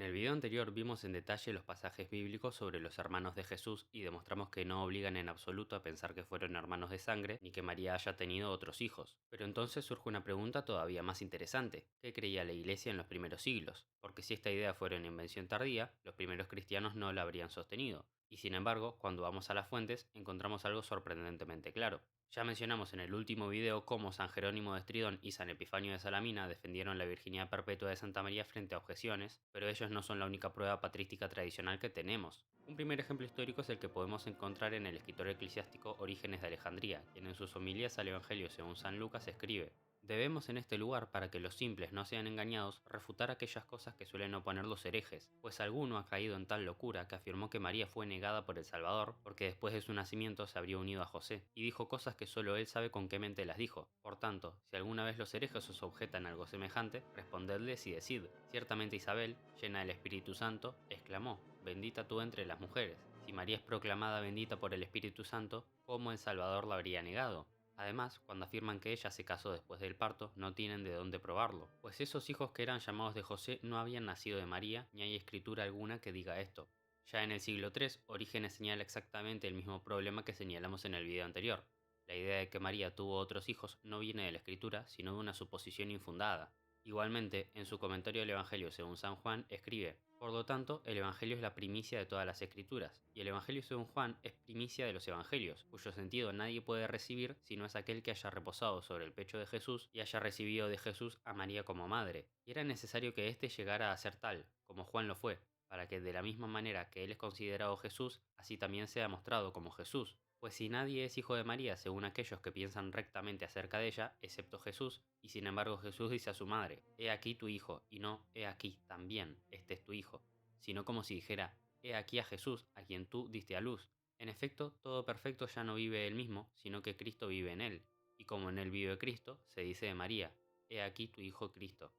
En el video anterior vimos en detalle los pasajes bíblicos sobre los hermanos de Jesús y demostramos que no obligan en absoluto a pensar que fueron hermanos de sangre ni que María haya tenido otros hijos. Pero entonces surge una pregunta todavía más interesante. ¿Qué creía la Iglesia en los primeros siglos? Porque si esta idea fuera una invención tardía, los primeros cristianos no la habrían sostenido. Y sin embargo, cuando vamos a las fuentes, encontramos algo sorprendentemente claro. Ya mencionamos en el último video cómo San Jerónimo de Estridón y San Epifanio de Salamina defendieron la virginidad perpetua de Santa María frente a objeciones, pero ellos no son la única prueba patrística tradicional que tenemos. Un primer ejemplo histórico es el que podemos encontrar en el escritor eclesiástico Orígenes de Alejandría, quien en sus homilías al Evangelio según San Lucas escribe: Debemos en este lugar, para que los simples no sean engañados, refutar aquellas cosas que suelen oponer los herejes, pues alguno ha caído en tal locura que afirmó que María fue negada por el Salvador, porque después de su nacimiento se habría unido a José, y dijo cosas que solo él sabe con qué mente las dijo. Por tanto, si alguna vez los herejes os objetan algo semejante, respondedles y decid: ciertamente Isabel, llena del Espíritu Santo, exclamó: bendita tú entre las mujeres. Si María es proclamada bendita por el Espíritu Santo, ¿cómo el Salvador la habría negado? Además, cuando afirman que ella se casó después del parto, no tienen de dónde probarlo, pues esos hijos que eran llamados de José no habían nacido de María, ni hay escritura alguna que diga esto. Ya en el siglo III, Orígenes señala exactamente el mismo problema que señalamos en el video anterior. La idea de que María tuvo otros hijos no viene de la escritura, sino de una suposición infundada. Igualmente, en su comentario del Evangelio según San Juan, escribe: por lo tanto, el Evangelio es la primicia de todas las escrituras, y el Evangelio según Juan es primicia de los Evangelios, cuyo sentido nadie puede recibir si no es aquel que haya reposado sobre el pecho de Jesús y haya recibido de Jesús a María como madre. Y era necesario que éste llegara a ser tal, como Juan lo fue, para que de la misma manera que él es considerado Jesús, así también sea mostrado como Jesús. Pues si nadie es hijo de María según aquellos que piensan rectamente acerca de ella, excepto Jesús, y sin embargo Jesús dice a su madre: he aquí tu hijo, y no: he aquí también, este es tu hijo, sino como si dijera: he aquí a Jesús, a quien tú diste a luz. En efecto, todo perfecto ya no vive él mismo, sino que Cristo vive en él, y como en él vive Cristo, se dice de María: he aquí tu hijo Cristo.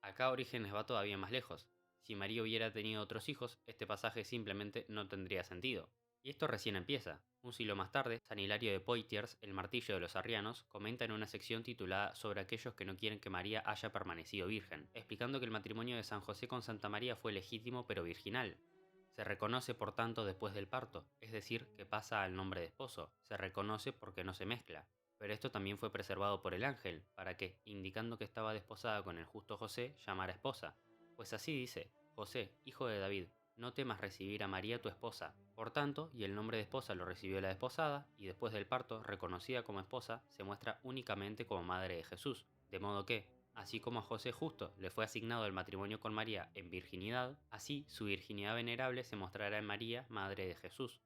Acá Orígenes va todavía más lejos. Si María hubiera tenido otros hijos, este pasaje simplemente no tendría sentido. Y esto recién empieza. Un siglo más tarde, San Hilario de Poitiers, el martillo de los arrianos, comenta en una sección titulada Sobre aquellos que no quieren que María haya permanecido virgen, explicando que el matrimonio de San José con Santa María fue legítimo pero virginal. Se reconoce por tanto después del parto, es decir, que pasa al nombre de esposo. Se reconoce porque no se mezcla. Pero esto también fue preservado por el ángel, para que, indicando que estaba desposada con el justo José, llamara esposa. Pues así dice: José, hijo de David, no temas recibir a María tu esposa. Por tanto, y el nombre de esposa lo recibió la desposada, y después del parto, reconocida como esposa, se muestra únicamente como madre de Jesús. De modo que, así como a José justo le fue asignado el matrimonio con María en virginidad, así su virginidad venerable se mostrará en María, madre de Jesús.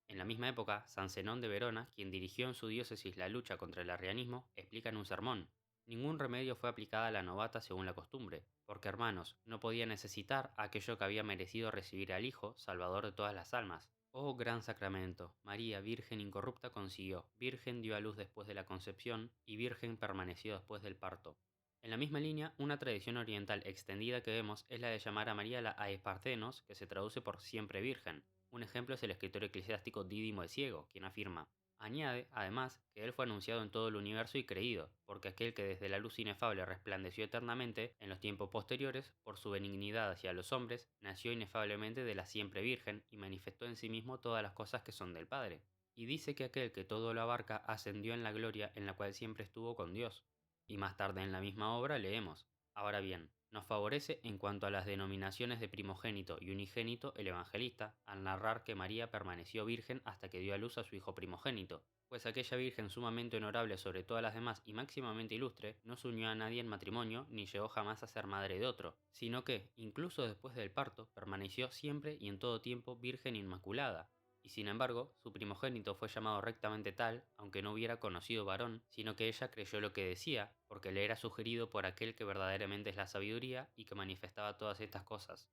En la misma época, San Zenón de Verona, quien dirigió en su diócesis la lucha contra el arrianismo, explica en un sermón: ningún remedio fue aplicado a la novata según la costumbre, porque hermanos, no podía necesitar aquello que había merecido recibir al Hijo, Salvador de todas las almas. Oh gran sacramento, María, Virgen incorrupta, consiguió, Virgen dio a luz después de la concepción, y Virgen permaneció después del parto. En la misma línea, una tradición oriental extendida que vemos es la de llamar a María la Aeparthenos, que se traduce por siempre virgen. Un ejemplo es el escritor eclesiástico Dídimo el Ciego, quien afirma: añade, además, que él fue anunciado en todo el universo y creído, porque aquel que desde la luz inefable resplandeció eternamente, en los tiempos posteriores, por su benignidad hacia los hombres, nació inefablemente de la siempre Virgen y manifestó en sí mismo todas las cosas que son del Padre. Y dice que aquel que todo lo abarca ascendió en la gloria en la cual siempre estuvo con Dios. Y más tarde en la misma obra leemos: ahora bien, nos favorece en cuanto a las denominaciones de primogénito y unigénito el evangelista, al narrar que María permaneció virgen hasta que dio a luz a su hijo primogénito, pues aquella virgen sumamente honorable sobre todas las demás y máximamente ilustre, no se unió a nadie en matrimonio ni llegó jamás a ser madre de otro, sino que, incluso después del parto, permaneció siempre y en todo tiempo virgen inmaculada. Y sin embargo, su primogénito fue llamado rectamente tal, aunque no hubiera conocido varón, sino que ella creyó lo que decía, porque le era sugerido por aquel que verdaderamente es la sabiduría y que manifestaba todas estas cosas.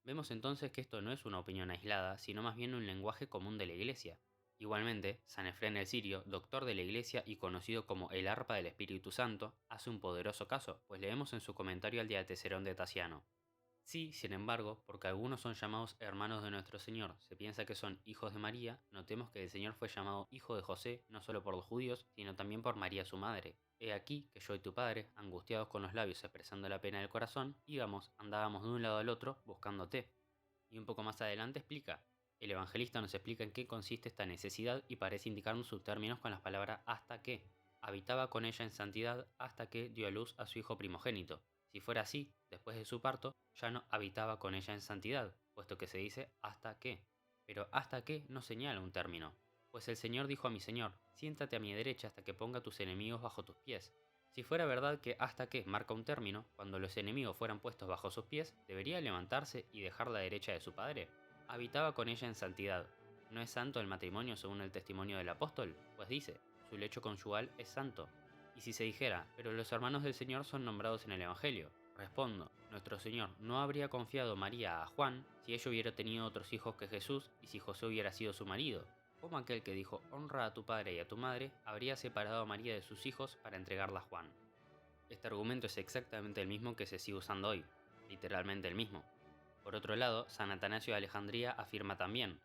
Vemos entonces que esto no es una opinión aislada, sino más bien un lenguaje común de la Iglesia. Igualmente, San Efrén el Sirio, doctor de la Iglesia y conocido como el arpa del Espíritu Santo, hace un poderoso caso, pues leemos en su comentario al Diateserón de Tasiano: Sí, sin embargo, porque algunos son llamados hermanos de nuestro Señor, se piensa que son hijos de María, notemos que el Señor fue llamado hijo de José no solo por los judíos, sino también por María su madre. He aquí que yo y tu padre, angustiados con los labios expresando la pena del corazón, andábamos de un lado al otro buscándote. Y un poco más adelante explica. El evangelista nos explica en qué consiste esta necesidad y parece indicarnos sus términos con las palabras hasta que. Habitaba con ella en santidad hasta que dio a luz a su hijo primogénito. Si fuera así, después de su parto, ya no habitaba con ella en santidad, puesto que se dice hasta que. Pero hasta que no señala un término. Pues el Señor dijo a mi Señor, siéntate a mi derecha hasta que ponga tus enemigos bajo tus pies. Si fuera verdad que hasta que marca un término, cuando los enemigos fueran puestos bajo sus pies, ¿debería levantarse y dejar la derecha de su padre? Habitaba con ella en santidad. ¿No es santo el matrimonio según el testimonio del apóstol? Pues dice, su lecho conyugal es santo. Y si se dijera, pero los hermanos del Señor son nombrados en el Evangelio, respondo, nuestro Señor no habría confiado María a Juan si ella hubiera tenido otros hijos que Jesús y si José hubiera sido su marido. Como aquel que dijo, honra a tu padre y a tu madre, habría separado a María de sus hijos para entregarla a Juan. Este argumento es exactamente el mismo que se sigue usando hoy, literalmente el mismo. Por otro lado, San Atanasio de Alejandría afirma también,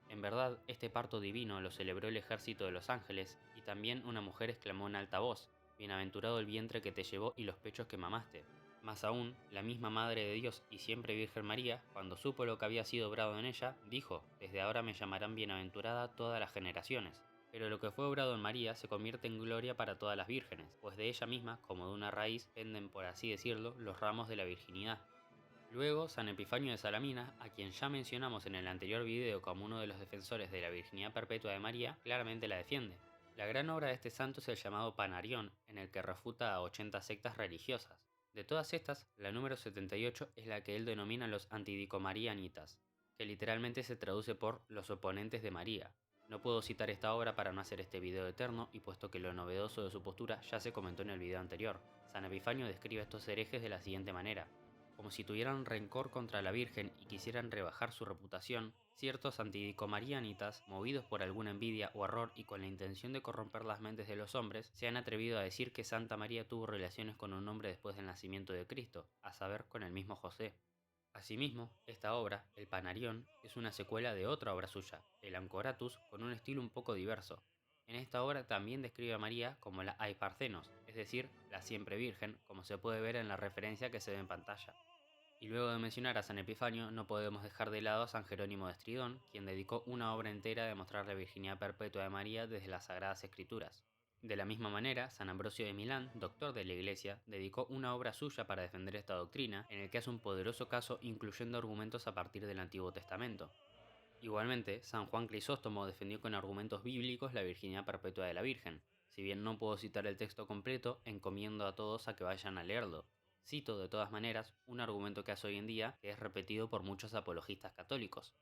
en verdad, este parto divino lo celebró el ejército de los ángeles, y también una mujer exclamó en alta voz, bienaventurado el vientre que te llevó y los pechos que mamaste. Más aún, la misma Madre de Dios y siempre Virgen María, cuando supo lo que había sido obrado en ella, dijo, desde ahora me llamarán bienaventurada todas las generaciones. Pero lo que fue obrado en María se convierte en gloria para todas las vírgenes, pues de ella misma, como de una raíz, penden, por así decirlo, los ramos de la virginidad. Luego, San Epifanio de Salamina, a quien ya mencionamos en el anterior video como uno de los defensores de la virginidad perpetua de María, claramente la defiende. La gran obra de este santo es el llamado Panarión, en el que refuta a 80 sectas religiosas. De todas estas, la número 78 es la que él denomina los antidicomarianitas, que literalmente se traduce por los oponentes de María. No puedo citar esta obra para no hacer este video eterno y puesto que lo novedoso de su postura ya se comentó en el video anterior. San Epifanio describe a estos herejes de la siguiente manera. Como si tuvieran rencor contra la Virgen y quisieran rebajar su reputación, ciertos antidicomarianitas, movidos por alguna envidia o error y con la intención de corromper las mentes de los hombres, se han atrevido a decir que Santa María tuvo relaciones con un hombre después del nacimiento de Cristo, a saber, con el mismo José. Asimismo, esta obra, el Panarión, es una secuela de otra obra suya, el Ancoratus, con un estilo un poco diverso. En esta obra también describe a María como la Aiparcenos, es decir, la siempre virgen, como se puede ver en la referencia que se ve en pantalla. Y luego de mencionar a San Epifanio, no podemos dejar de lado a San Jerónimo de Estridón, quien dedicó una obra entera a demostrar la virginidad perpetua de María desde las Sagradas Escrituras. De la misma manera, San Ambrosio de Milán, doctor de la Iglesia, dedicó una obra suya para defender esta doctrina, en el que hace un poderoso caso incluyendo argumentos a partir del Antiguo Testamento. Igualmente, San Juan Crisóstomo defendió con argumentos bíblicos la virginidad perpetua de la Virgen. Si bien no puedo citar el texto completo, encomiendo a todos a que vayan a leerlo. Cito, de todas maneras, un argumento que hace hoy en día que es repetido por muchos apologistas católicos.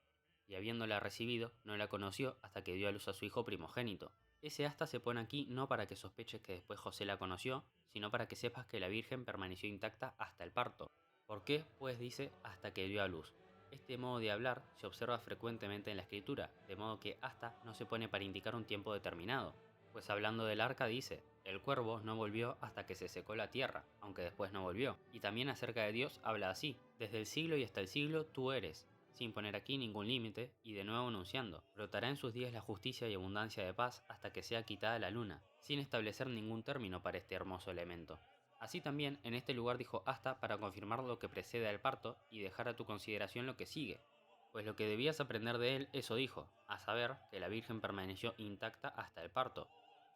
Y habiéndola recibido, no la conoció hasta que dio a luz a su hijo primogénito. Ese hasta se pone aquí no para que sospeches que después José la conoció, sino para que sepas que la Virgen permaneció intacta hasta el parto. ¿Por qué? Pues dice hasta que dio a luz. Este modo de hablar se observa frecuentemente en la escritura, de modo que hasta no se pone para indicar un tiempo determinado. Pues hablando del arca dice, el cuervo no volvió hasta que se secó la tierra, aunque después no volvió. Y también acerca de Dios habla así, desde el siglo y hasta el siglo tú eres, sin poner aquí ningún límite, y de nuevo anunciando, brotará en sus días la justicia y abundancia de paz hasta que sea quitada la luna, sin establecer ningún término para este hermoso elemento. Así también, en este lugar dijo hasta para confirmar lo que precede al parto y dejar a tu consideración lo que sigue. Pues lo que debías aprender de él, eso dijo, a saber, que la Virgen permaneció intacta hasta el parto.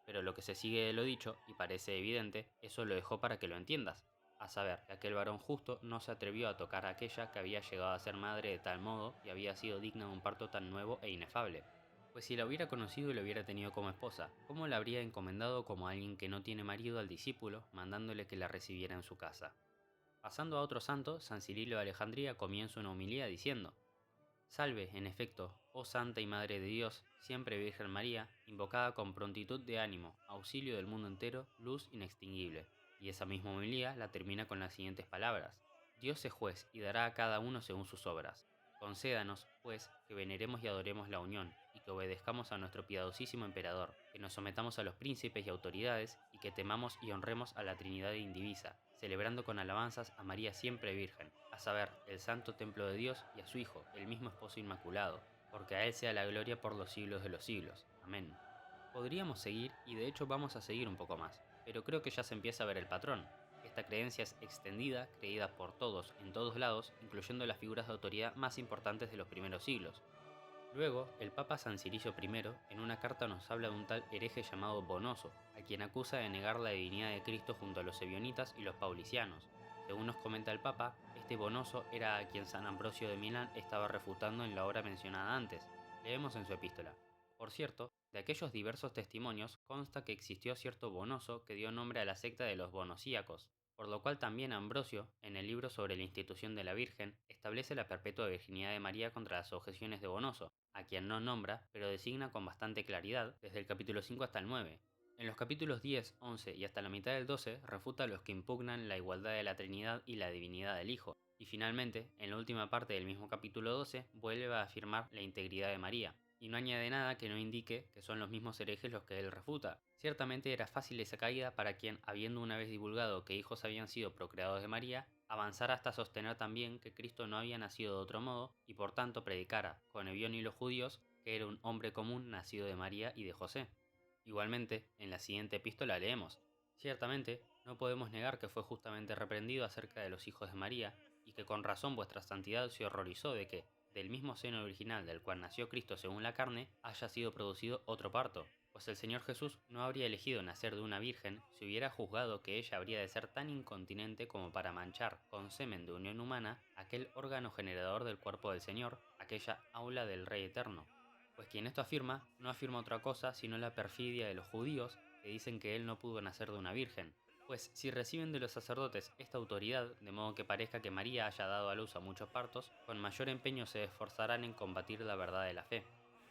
Pero lo que se sigue de lo dicho, y parece evidente, eso lo dejó para que lo entiendas, a saber, que aquel varón justo no se atrevió a tocar a aquella que había llegado a ser madre de tal modo y había sido digna de un parto tan nuevo e inefable. Pues si la hubiera conocido y la hubiera tenido como esposa, ¿cómo la habría encomendado como alguien que no tiene marido al discípulo, mandándole que la recibiera en su casa? Pasando a otro santo, San Cirilo de Alejandría comienza una homilía diciendo: Salve, en efecto, oh Santa y Madre de Dios, siempre Virgen María, invocada con prontitud de ánimo, auxilio del mundo entero, luz inextinguible. Y esa misma homilía la termina con las siguientes palabras: Dios es juez y dará a cada uno según sus obras. Concédanos, pues, que veneremos y adoremos la unión, y que obedezcamos a nuestro piadosísimo emperador, que nos sometamos a los príncipes y autoridades, y que temamos y honremos a la Trinidad indivisa, celebrando con alabanzas a María siempre Virgen, a saber, el santo templo de Dios y a su Hijo, el mismo esposo inmaculado, porque a Él sea la gloria por los siglos de los siglos. Amén. Podríamos seguir, y de hecho vamos a seguir un poco más, pero creo que ya se empieza a ver el patrón. Esta creencia es extendida, creída por todos, en todos lados, incluyendo las figuras de autoridad más importantes de los primeros siglos. Luego, el Papa San Ciricio I, en una carta nos habla de un tal hereje llamado Bonoso, a quien acusa de negar la divinidad de Cristo junto a los ebionitas y los paulicianos. Según nos comenta el Papa, este Bonoso era a quien San Ambrosio de Milán estaba refutando en la obra mencionada antes. Leemos en su epístola. Por cierto, de aquellos diversos testimonios consta que existió cierto Bonoso que dio nombre a la secta de los bonosíacos, por lo cual también Ambrosio, en el libro sobre la institución de la Virgen, establece la perpetua virginidad de María contra las objeciones de Bonoso, a quien no nombra, pero designa con bastante claridad desde el capítulo 5 hasta el 9. En los capítulos 10, 11 y hasta la mitad del 12 refuta a los que impugnan la igualdad de la Trinidad y la divinidad del Hijo, y finalmente, en la última parte del mismo capítulo 12, vuelve a afirmar la integridad de María, y no añade nada que no indique que son los mismos herejes los que él refuta. Ciertamente era fácil esa caída para quien, habiendo una vez divulgado que hijos habían sido procreados de María, avanzara hasta sostener también que Cristo no había nacido de otro modo y por tanto predicara, con Ebión y los judíos, que era un hombre común nacido de María y de José. Igualmente, en la siguiente epístola leemos: ciertamente, no podemos negar que fue justamente reprendido acerca de los hijos de María, y que con razón vuestra santidad se horrorizó de que, del mismo seno original del cual nació Cristo según la carne, haya sido producido otro parto, pues el Señor Jesús no habría elegido nacer de una virgen si hubiera juzgado que ella habría de ser tan incontinente como para manchar con semen de unión humana aquel órgano generador del cuerpo del Señor, aquella aula del Rey Eterno. Pues quien esto afirma, no afirma otra cosa sino la perfidia de los judíos que dicen que él no pudo nacer de una virgen. Pues si reciben de los sacerdotes esta autoridad, de modo que parezca que María haya dado a luz a muchos partos, con mayor empeño se esforzarán en combatir la verdad de la fe.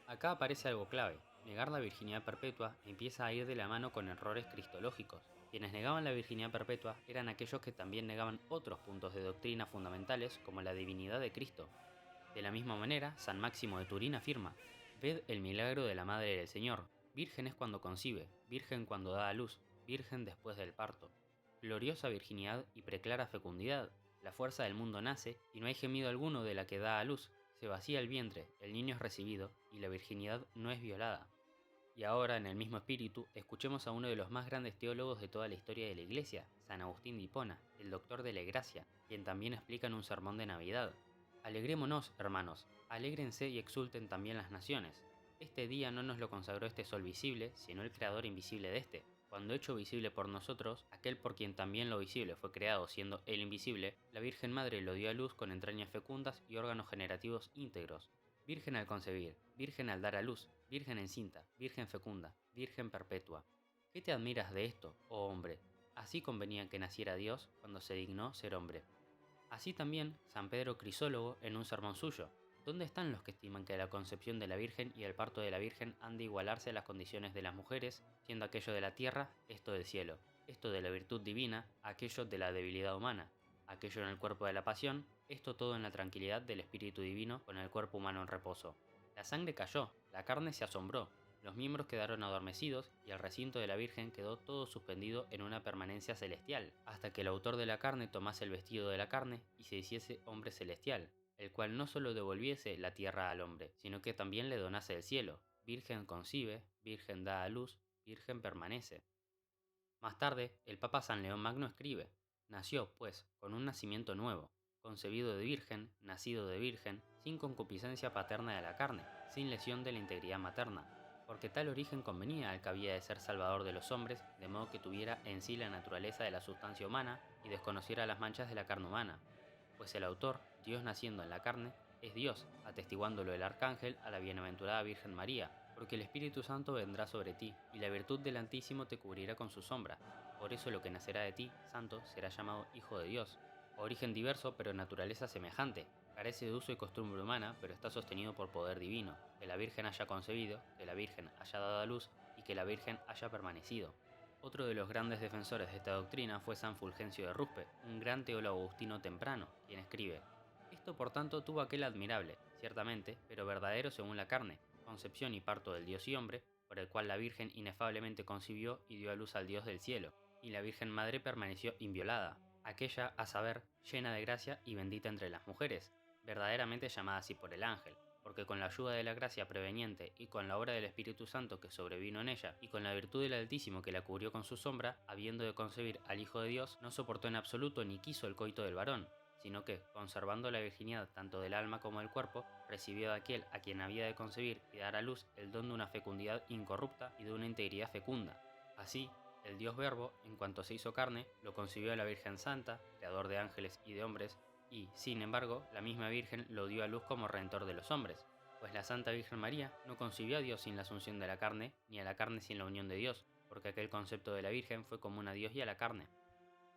Acá aparece algo clave: negar la virginidad perpetua empieza a ir de la mano con errores cristológicos. Quienes negaban la virginidad perpetua eran aquellos que también negaban otros puntos de doctrina fundamentales como la divinidad de Cristo. De la misma manera, San Máximo de Turín afirma: ved el milagro de la Madre del Señor, virgen es cuando concibe, virgen cuando da a luz, virgen después del parto. Gloriosa virginidad y preclara fecundidad, la fuerza del mundo nace y no hay gemido alguno de la que da a luz, se vacía el vientre, el niño es recibido y la virginidad no es violada. Y ahora, en el mismo espíritu, escuchemos a uno de los más grandes teólogos de toda la historia de la Iglesia, San Agustín de Hipona, el doctor de la Gracia, quien también explica en un sermón de Navidad: alegrémonos, hermanos, alégrense y exulten también las naciones. Este día no nos lo consagró este sol visible, sino el creador invisible de este, cuando hecho visible por nosotros, aquel por quien también lo visible fue creado siendo el invisible, la Virgen Madre lo dio a luz con entrañas fecundas y órganos generativos íntegros. Virgen al concebir, virgen al dar a luz, virgen encinta, virgen fecunda, virgen perpetua. ¿Qué te admiras de esto, oh hombre? Así convenía que naciera Dios cuando se dignó ser hombre. Así también San Pedro Crisólogo en un sermón suyo: ¿dónde están los que estiman que la concepción de la Virgen y el parto de la Virgen han de igualarse a las condiciones de las mujeres, siendo aquello de la tierra, esto del cielo, esto de la virtud divina, aquello de la debilidad humana, aquello en el cuerpo de la pasión, esto todo en la tranquilidad del Espíritu Divino con el cuerpo humano en reposo? La sangre cayó, la carne se asombró, los miembros quedaron adormecidos y el recinto de la Virgen quedó todo suspendido en una permanencia celestial, hasta que el autor de la carne tomase el vestido de la carne y se hiciese hombre celestial, el cual no solo devolviese la tierra al hombre, sino que también le donase el cielo. Virgen concibe, Virgen da a luz, Virgen permanece. Más tarde, el Papa San León Magno escribe: nació, pues, con un nacimiento nuevo, concebido de virgen, nacido de virgen, sin concupiscencia paterna de la carne, sin lesión de la integridad materna, porque tal origen convenía al que había de ser salvador de los hombres, de modo que tuviera en sí la naturaleza de la sustancia humana y desconociera las manchas de la carne humana. Pues el autor, Dios naciendo en la carne, es Dios, atestiguándolo el arcángel a la bienaventurada Virgen María, porque el Espíritu Santo vendrá sobre ti, y la virtud del Altísimo te cubrirá con su sombra. Por eso lo que nacerá de ti, santo, será llamado Hijo de Dios. Origen diverso, pero naturaleza semejante. Carece de uso y costumbre humana, pero está sostenido por poder divino. Que la Virgen haya concebido, que la Virgen haya dado a luz, y que la Virgen haya permanecido. Otro de los grandes defensores de esta doctrina fue San Fulgencio de Ruspe, un gran teólogo agustino temprano, quien escribe: esto por tanto tuvo aquel admirable, ciertamente, pero verdadero según la carne, concepción y parto del Dios y hombre, por el cual la Virgen inefablemente concibió y dio a luz al Dios del cielo, y la Virgen Madre permaneció inviolada. aquella, a saber, llena de gracia y bendita entre las mujeres, verdaderamente llamada así por el ángel, porque con la ayuda de la gracia preveniente y con la obra del Espíritu Santo que sobrevino en ella, y con la virtud del Altísimo que la cubrió con su sombra, habiendo de concebir al Hijo de Dios, no soportó en absoluto ni quiso el coito del varón, sino que, conservando la virginidad tanto del alma como del cuerpo, recibió de aquel a quien había de concebir y dar a luz el don de una fecundidad incorrupta y de una integridad fecunda. Así, el Dios Verbo, en cuanto se hizo carne, lo concibió a la Virgen Santa, creador de ángeles y de hombres, y, sin embargo, la misma Virgen lo dio a luz como redentor de los hombres, pues la Santa Virgen María no concibió a Dios sin la asunción de la carne, ni a la carne sin la unión de Dios, porque aquel concepto de la Virgen fue común a Dios y a la carne.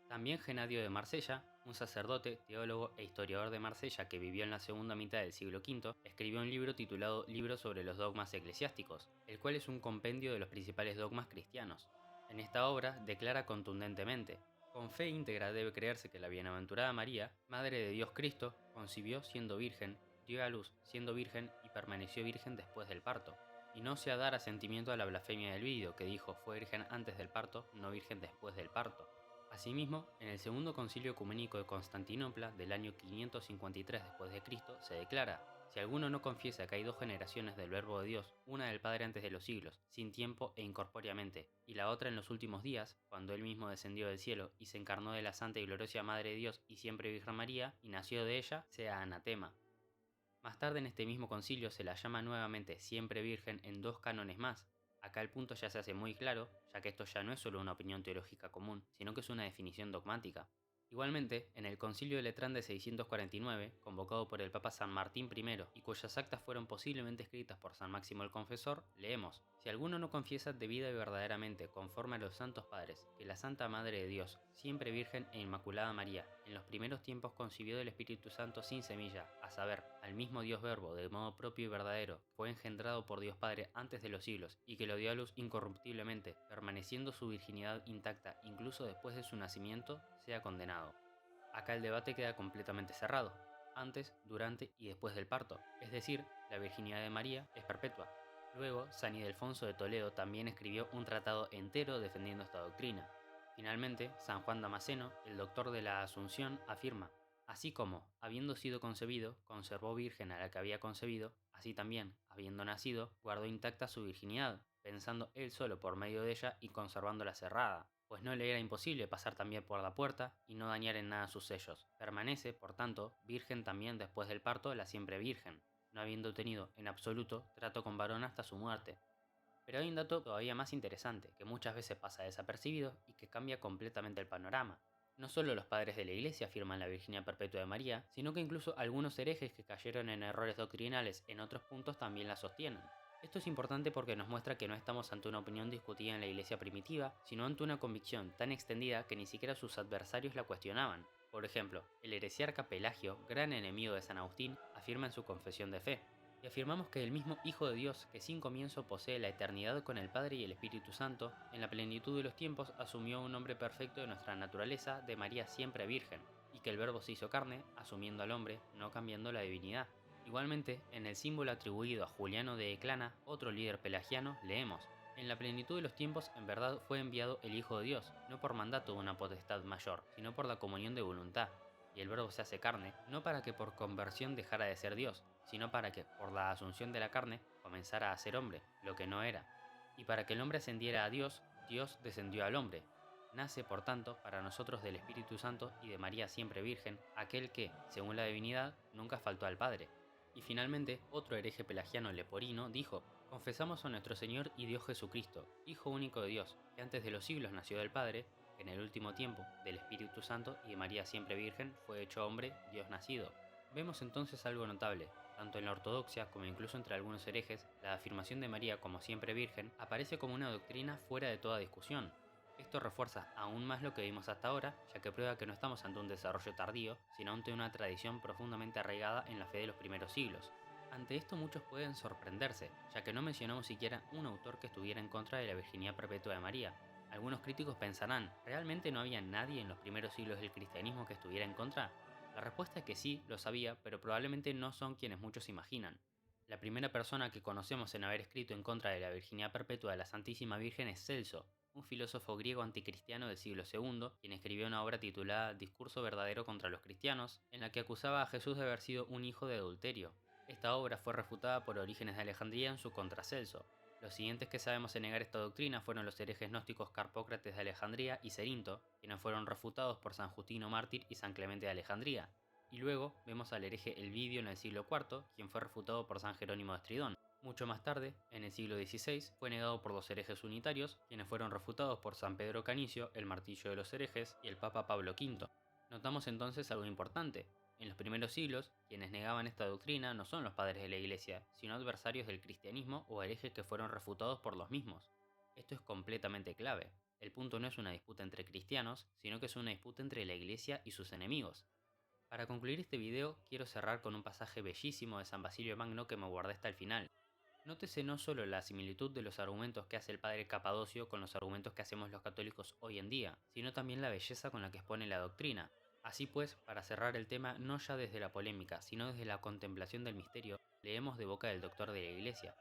También Genadio de Marsella, un sacerdote, teólogo e historiador de Marsella que vivió en la segunda mitad del siglo V, escribió un libro titulado Libro sobre los dogmas eclesiásticos, el cual es un compendio de los principales dogmas cristianos. En esta obra declara contundentemente: con fe íntegra debe creerse que la bienaventurada María, Madre de Dios Cristo, concibió siendo virgen, dio a luz siendo virgen y permaneció virgen después del parto, y no se ha dar asentimiento a la blasfemia del vídeo que dijo fue virgen antes del parto, no virgen después del parto. Asimismo, en el Segundo Concilio Ecuménico de Constantinopla del año 553 después de Cristo se declara: si alguno no confiesa que hay dos generaciones del Verbo de Dios, una del Padre antes de los siglos, sin tiempo e incorpóreamente, y la otra en los últimos días, cuando él mismo descendió del cielo y se encarnó de la Santa y Gloriosa Madre de Dios y siempre Virgen María, y nació de ella, sea anatema. Más tarde en este mismo concilio se la llama nuevamente siempre virgen en dos cánones más. Acá el punto ya se hace muy claro, ya que esto ya no es solo una opinión teológica común, sino que es una definición dogmática. Igualmente, en el Concilio de Letrán de 649, convocado por el Papa San Martín I y cuyas actas fueron posiblemente escritas por San Máximo el Confesor, leemos: si alguno no confiesa debida y verdaderamente, conforme a los santos padres, que la Santa Madre de Dios, siempre Virgen e Inmaculada María, en los primeros tiempos concibió del Espíritu Santo sin semilla, a saber, al mismo Dios Verbo de modo propio y verdadero, fue engendrado por Dios Padre antes de los siglos y que lo dio a luz incorruptiblemente, permaneciendo su virginidad intacta incluso después de su nacimiento, sea condenado. Acá el debate queda completamente cerrado, antes, durante y después del parto, es decir, la virginidad de María es perpetua. Luego, San Ildefonso de Toledo también escribió un tratado entero defendiendo esta doctrina. Finalmente, San Juan Damasceno, el doctor de la Asunción, afirma: así como, habiendo sido concebido, conservó virgen a la que había concebido, así también, habiendo nacido, guardó intacta su virginidad, pensando él solo por medio de ella y conservándola cerrada, pues no le era imposible pasar también por la puerta y no dañar en nada sus sellos. Permanece, por tanto, virgen también después del parto de la siempre virgen, no habiendo tenido, en absoluto, trato con varón hasta su muerte. Pero hay un dato todavía más interesante, que muchas veces pasa desapercibido y que cambia completamente el panorama. No solo los padres de la Iglesia afirman la virginidad perpetua de María, sino que incluso algunos herejes que cayeron en errores doctrinales en otros puntos también la sostienen. Esto es importante porque nos muestra que no estamos ante una opinión discutida en la Iglesia primitiva, sino ante una convicción tan extendida que ni siquiera sus adversarios la cuestionaban. Por ejemplo, el heresiarca Pelagio, gran enemigo de San Agustín, afirma en su Confesión de Fe: y afirmamos que el mismo Hijo de Dios, que sin comienzo posee la eternidad con el Padre y el Espíritu Santo, en la plenitud de los tiempos asumió un hombre perfecto de nuestra naturaleza, de María siempre virgen, y que el Verbo se hizo carne, asumiendo al hombre, no cambiando la divinidad. Igualmente, en el símbolo atribuido a Juliano de Eclana, otro líder pelagiano, leemos: en la plenitud de los tiempos en verdad fue enviado el Hijo de Dios, no por mandato de una potestad mayor, sino por la comunión de voluntad. Y el Verbo se hace carne, no para que por conversión dejara de ser Dios, sino para que, por la asunción de la carne, comenzara a ser hombre, lo que no era. Y para que el hombre ascendiera a Dios, Dios descendió al hombre. Nace, por tanto, para nosotros del Espíritu Santo y de María siempre Virgen, aquel que, según la divinidad, nunca faltó al Padre. Y finalmente, otro hereje pelagiano leporino dijo: confesamos a nuestro Señor y Dios Jesucristo, Hijo único de Dios, que antes de los siglos nació del Padre, que en el último tiempo, del Espíritu Santo y de María siempre Virgen, fue hecho hombre, Dios nacido. Vemos entonces algo notable. Tanto en la ortodoxia como incluso entre algunos herejes, la afirmación de María como siempre virgen aparece como una doctrina fuera de toda discusión. Esto refuerza aún más lo que vimos hasta ahora, ya que prueba que no estamos ante un desarrollo tardío, sino ante una tradición profundamente arraigada en la fe de los primeros siglos. Ante esto muchos pueden sorprenderse, ya que no mencionamos siquiera un autor que estuviera en contra de la virginidad perpetua de María. Algunos críticos pensarán: ¿realmente no había nadie en los primeros siglos del cristianismo que estuviera en contra? La respuesta es que sí, lo sabía, pero probablemente no son quienes muchos imaginan. La primera persona que conocemos en haber escrito en contra de la virginidad perpetua de la Santísima Virgen es Celso, un filósofo griego anticristiano del siglo II, quien escribió una obra titulada Discurso verdadero contra los cristianos, en la que acusaba a Jesús de haber sido un hijo de adulterio. Esta obra fue refutada por Orígenes de Alejandría en su Contracelso. Los siguientes que sabemos en negar esta doctrina fueron los herejes gnósticos Carpócrates de Alejandría y Cerinto, quienes fueron refutados por San Justino Mártir y San Clemente de Alejandría. Y luego vemos al hereje Elvidio en el siglo IV, quien fue refutado por San Jerónimo de Estridón. Mucho más tarde, en el siglo XVI, fue negado por los herejes unitarios, quienes fueron refutados por San Pedro Canicio, el martillo de los herejes, y el Papa Pablo V. Notamos entonces algo importante. En los primeros siglos, quienes negaban esta doctrina no son los padres de la Iglesia, sino adversarios del cristianismo o herejes que fueron refutados por los mismos. Esto es completamente clave. El punto no es una disputa entre cristianos, sino que es una disputa entre la Iglesia y sus enemigos. Para concluir este video, quiero cerrar con un pasaje bellísimo de San Basilio Magno que me guardé hasta el final. Nótese no solo la similitud de los argumentos que hace el padre Capadocio con los argumentos que hacemos los católicos hoy en día, sino también la belleza con la que expone la doctrina. Así pues, para cerrar el tema no ya desde la polémica, sino desde la contemplación del misterio, leemos de boca del doctor de la Iglesia.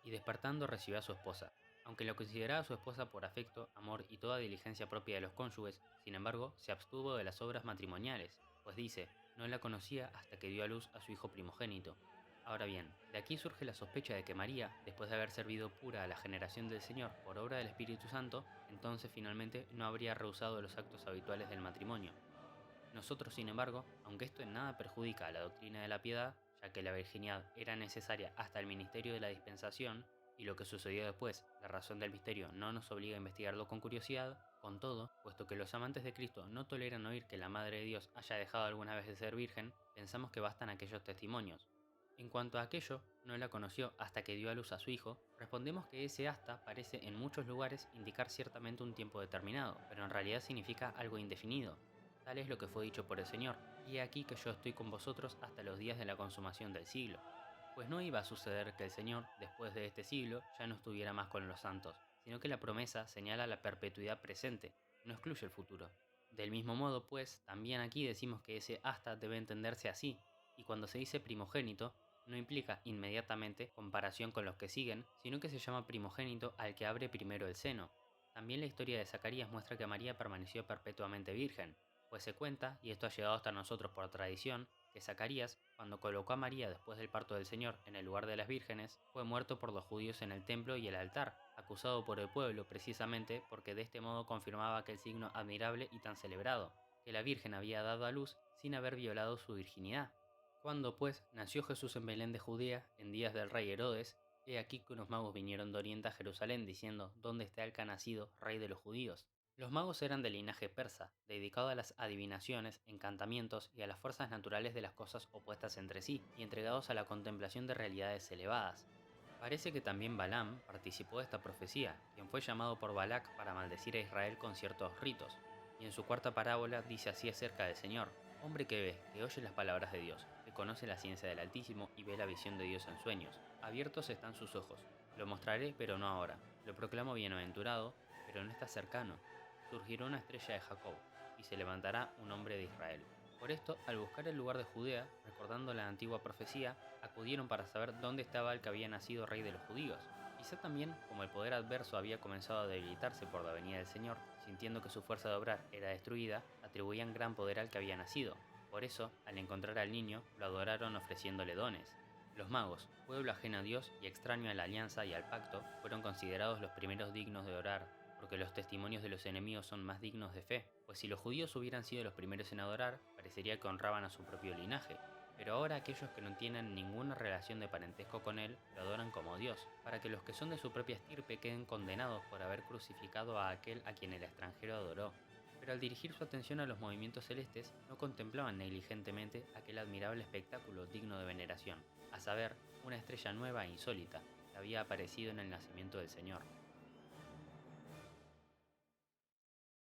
Y despertando recibió a su esposa. Aunque lo consideraba su esposa por afecto, amor y toda diligencia propia de los cónyuges, sin embargo, se abstuvo de las obras matrimoniales, pues dice, no la conocía hasta que dio a luz a su hijo primogénito. Ahora bien, de aquí surge la sospecha de que María, después de haber servido pura a la generación del Señor por obra del Espíritu Santo, entonces finalmente no habría rehusado los actos habituales del matrimonio. Nosotros, sin embargo, aunque esto en nada perjudica a la doctrina de la piedad, ya que la virginidad era necesaria hasta el ministerio de la dispensación, y lo que sucedió después, la razón del misterio no nos obliga a investigarlo con curiosidad, con todo, puesto que los amantes de Cristo no toleran oír que la Madre de Dios haya dejado alguna vez de ser virgen, pensamos que bastan aquellos testimonios. En cuanto a aquello, no la conoció hasta que dio a luz a su hijo, respondemos que ese hasta parece en muchos lugares indicar ciertamente un tiempo determinado, pero en realidad significa algo indefinido. Tal es lo que fue dicho por el Señor, y he aquí que yo estoy con vosotros hasta los días de la consumación del siglo. Pues no iba a suceder que el Señor, después de este siglo, ya no estuviera más con los santos, sino que la promesa señala la perpetuidad presente, no excluye el futuro. Del mismo modo, pues, también aquí decimos que ese hasta debe entenderse así, y cuando se dice primogénito, no implica inmediatamente comparación con los que siguen, sino que se llama primogénito al que abre primero el seno. También la historia de Zacarías muestra que María permaneció perpetuamente virgen, pues se cuenta, y esto ha llegado hasta nosotros por tradición, que Zacarías, cuando colocó a María después del parto del Señor en el lugar de las vírgenes, fue muerto por los judíos en el templo y el altar, acusado por el pueblo precisamente porque de este modo confirmaba aquel signo admirable y tan celebrado, que la Virgen había dado a luz sin haber violado su virginidad. Cuando pues nació Jesús en Belén de Judea, en días del rey Herodes, he aquí que unos magos vinieron de Oriente a Jerusalén diciendo, ¿dónde está el que ha nacido, rey de los judíos? Los magos eran de linaje persa, dedicado a las adivinaciones, encantamientos y a las fuerzas naturales de las cosas opuestas entre sí, y entregados a la contemplación de realidades elevadas. Parece que también Balaam participó de esta profecía, quien fue llamado por Balac para maldecir a Israel con ciertos ritos, y en su cuarta parábola dice así acerca del Señor: hombre que ve, que oye las palabras de Dios, que conoce la ciencia del Altísimo y ve la visión de Dios en sueños. Abiertos están sus ojos. Lo mostraré, pero no ahora. Lo proclamo bienaventurado, pero no está cercano. Surgirá una estrella de Jacob, y se levantará un hombre de Israel. Por esto, al buscar el lugar de Judea, recordando la antigua profecía, acudieron para saber dónde estaba el que había nacido rey de los judíos. Quizá también, como el poder adverso había comenzado a debilitarse por la venida del Señor, sintiendo que su fuerza de obrar era destruida, atribuían gran poder al que había nacido. Por eso, al encontrar al niño, lo adoraron ofreciéndole dones. Los magos, pueblo ajeno a Dios y extraño a la alianza y al pacto, fueron considerados los primeros dignos de orar, porque los testimonios de los enemigos son más dignos de fe, pues si los judíos hubieran sido los primeros en adorar, parecería que honraban a su propio linaje, pero ahora aquellos que no tienen ninguna relación de parentesco con él, lo adoran como Dios, para que los que son de su propia estirpe queden condenados por haber crucificado a aquel a quien el extranjero adoró. Pero al dirigir su atención a los movimientos celestes, no contemplaban negligentemente aquel admirable espectáculo digno de veneración, a saber, una estrella nueva e insólita, que había aparecido en el nacimiento del Señor.